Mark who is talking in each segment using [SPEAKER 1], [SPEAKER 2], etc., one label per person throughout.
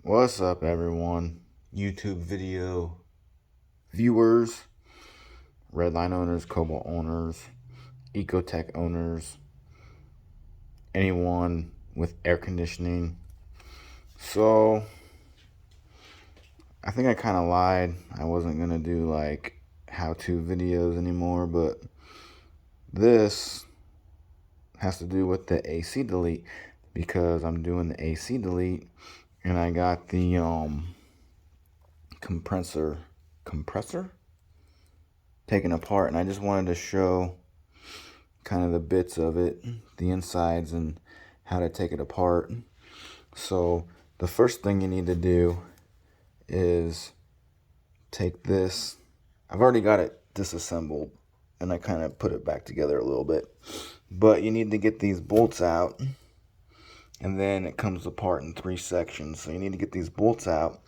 [SPEAKER 1] What's up, everyone? YouTube video viewers, Redline owners, Cobalt owners, Ecotech owners, anyone with air conditioning. So, I think I kind of lied. I wasn't going to do like how-to videos anymore, but this has to do with the AC delete because I'm doing the AC delete and I got the compressor taken apart, and I just wanted to show kind of the bits of it, the insides, and how to take it apart. So the first thing you need to do is take this. I've already got it disassembled and I kind of put it back together a little bit, but you need to get these bolts out, and then it comes apart in 3 sections. So you need to get these bolts out,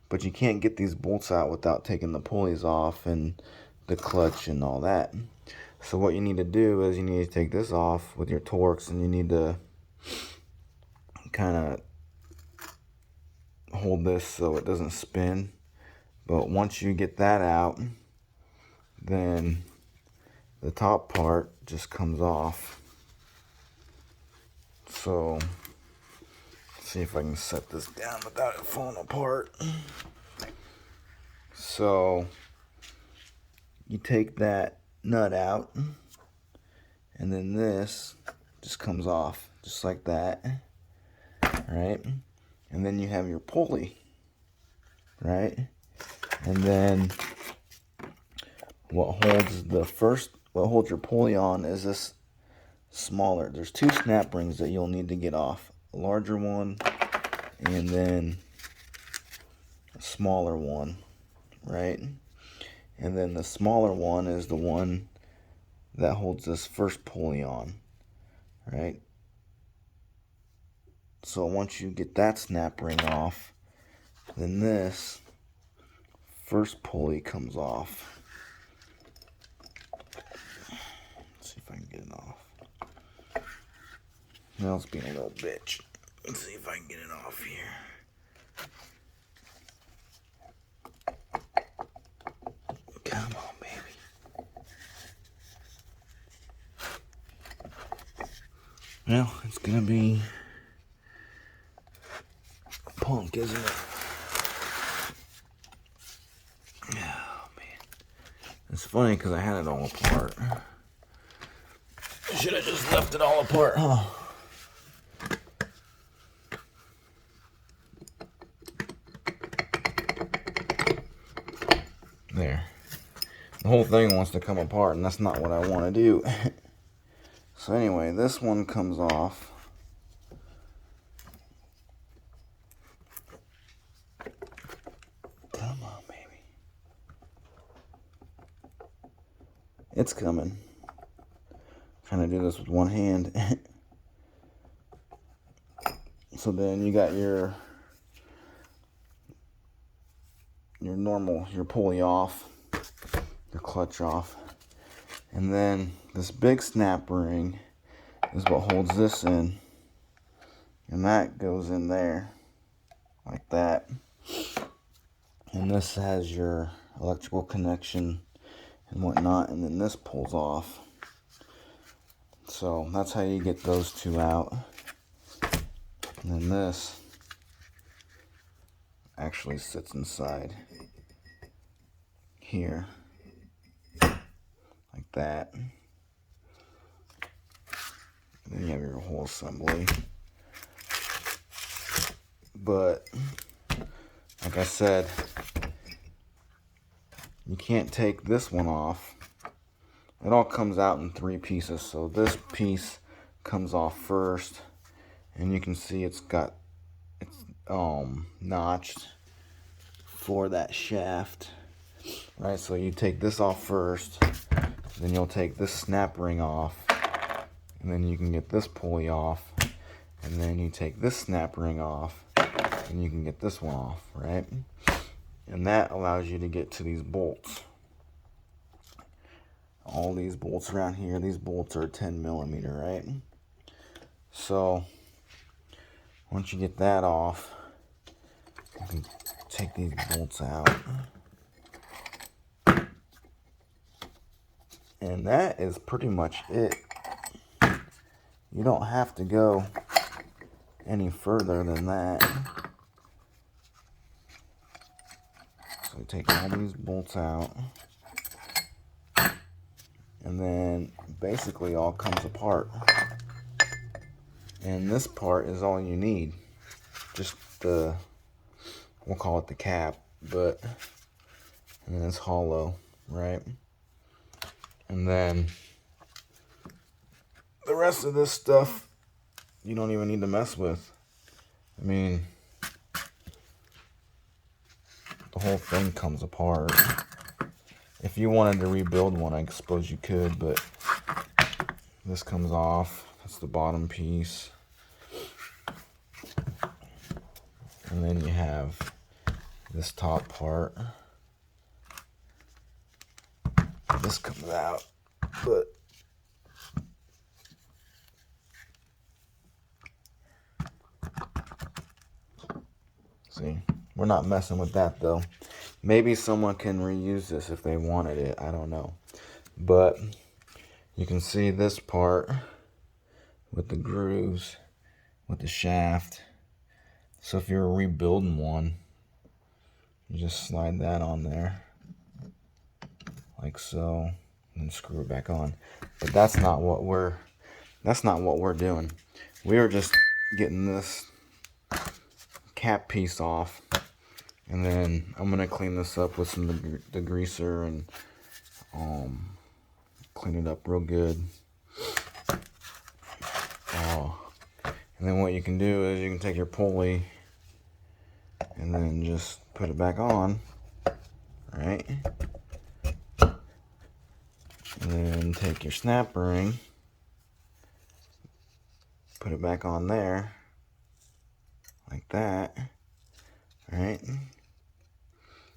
[SPEAKER 1] but you can't get these bolts out without taking the pulleys off and the clutch and all that. So what you need to do is you need to take this off with your Torx, and you need to kind of hold this so it doesn't spin. But once you get that out, then the top part just comes off. So let's see if I can set this down without it falling apart. So you take that nut out, and then this just comes off just like that, right? And then you have your pulley, right? And then what holds your pulley on is this smaller. There's 2 snap rings that you'll need to get off. A larger one and then a smaller one, right? And then the smaller one is the one that holds this first pulley on, right? So once you get that snap ring off, then this first pulley comes off. Let's see if I can get it off. Now it's being a little bitch. Let's see if I can get it off here. Come on, baby. Well, it's gonna be punk, isn't it? Oh, man. It's funny because I had it all apart. I should have just left it all apart, huh? There. The whole thing wants to come apart, and that's not what I want to do. So anyway, this one comes off. Come on, baby. It's coming. Trying to do this with one hand. So then you got your pulley off, your clutch off, and then this big snap ring is what holds this in, and that goes in there like that. And this has your electrical connection and whatnot, and then this pulls off. So that's how you get those 2 out. And then this actually sits inside here like that. And then you have your whole assembly. But like I said, you can't take this one off. It all comes out in 3 pieces. So this piece comes off first, and you can see it's notched for that shaft, right? So you take this off first, then you'll take this snap ring off, and then you can get this pulley off, and then you take this snap ring off, and you can get this one off, right? And that allows you to get to these bolts. All these bolts around here, these bolts are 10 millimeter, right? So once you get that off, You can take these bolts out. And that is pretty much it. You don't have to go any further than that. So take all these bolts out. And then basically all comes apart. And this part is all you need. Just the, we'll call it the cap, but, and then it's hollow, right? And then the rest of this stuff you don't even need to mess with. I mean, the whole thing comes apart. If you wanted to rebuild one, I suppose you could, but this comes off. That's the bottom piece. And then you have this top part. This comes out, but see, we're not messing with that though. Maybe someone can reuse this if they wanted it, I don't know. But you can see this part with the grooves, with the shaft. So if you're rebuilding one, you just slide that on there, like so, and screw it back on. But that's not what we're doing. We are just getting this cap piece off, and then I'm gonna clean this up with some of the greaser and clean it up real good. And then what you can do is you can take your pulley and then just put it back on, right? And then take your snap ring, put it back on there, like that, right?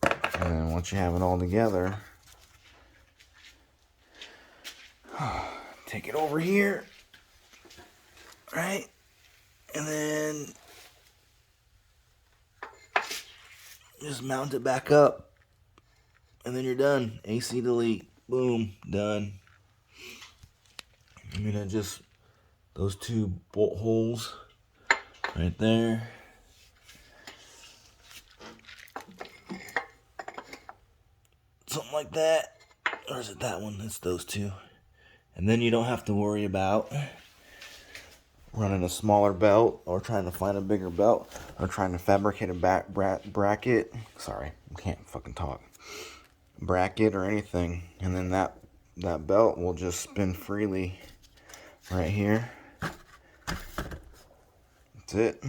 [SPEAKER 1] And then once you have it all together, take it over here, right? And then just mount it back up, and then you're done. AC delete, boom, done. I'm gonna just, those two bolt holes right there. Something like that. Or is it that one? It's those two. And then you don't have to worry about running a smaller belt or trying to find a bigger belt or trying to fabricate a bracket. Sorry, I can't fucking talk. Bracket or anything. And then that belt will just spin freely right here. That's it.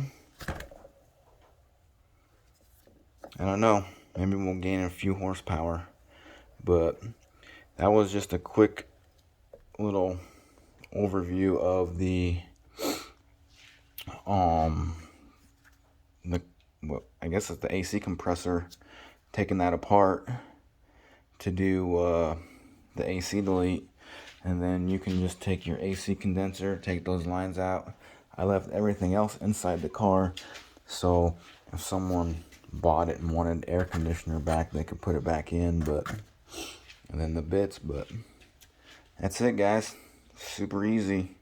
[SPEAKER 1] I don't know. Maybe we'll gain a few horsepower. But that was just a quick little overview of the I guess it's the AC compressor, taking that apart to do the AC delete, and then you can just take your AC condenser, take those lines out. I left everything else inside the car, so if someone bought it and wanted air conditioner back, they could put it back in, and then the bits. But that's it, guys. Super easy.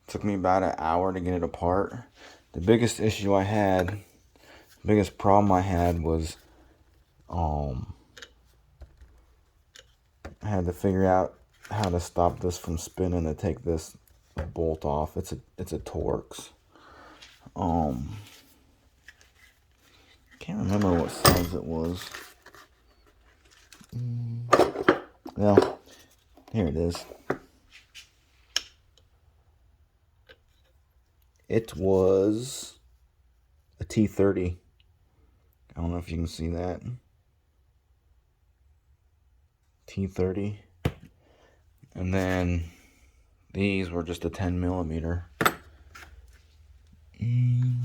[SPEAKER 1] Took me about an hour to get it apart. The biggest issue I had, biggest problem I had was I had to figure out how to stop this from spinning to take this bolt off. It's a Torx. Can't remember what size it was. Well, here it is. It was a T30. I don't know if you can see that. T30. And then these were just a 10 millimeter. 10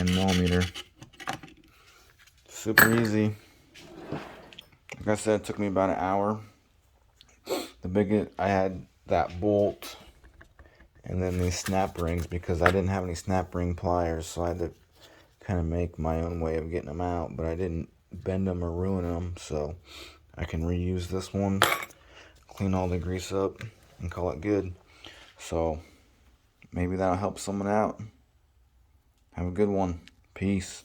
[SPEAKER 1] millimeter. Super easy. Like I said, it took me about an hour. The biggest, I had that bolt and then these snap rings because I didn't have any snap ring pliers, so I had to kind of make my own way of getting them out, but I didn't bend them or ruin them, so I can reuse this one, clean all the grease up, and call it good. So maybe that'll help someone out. Have a good one. Peace.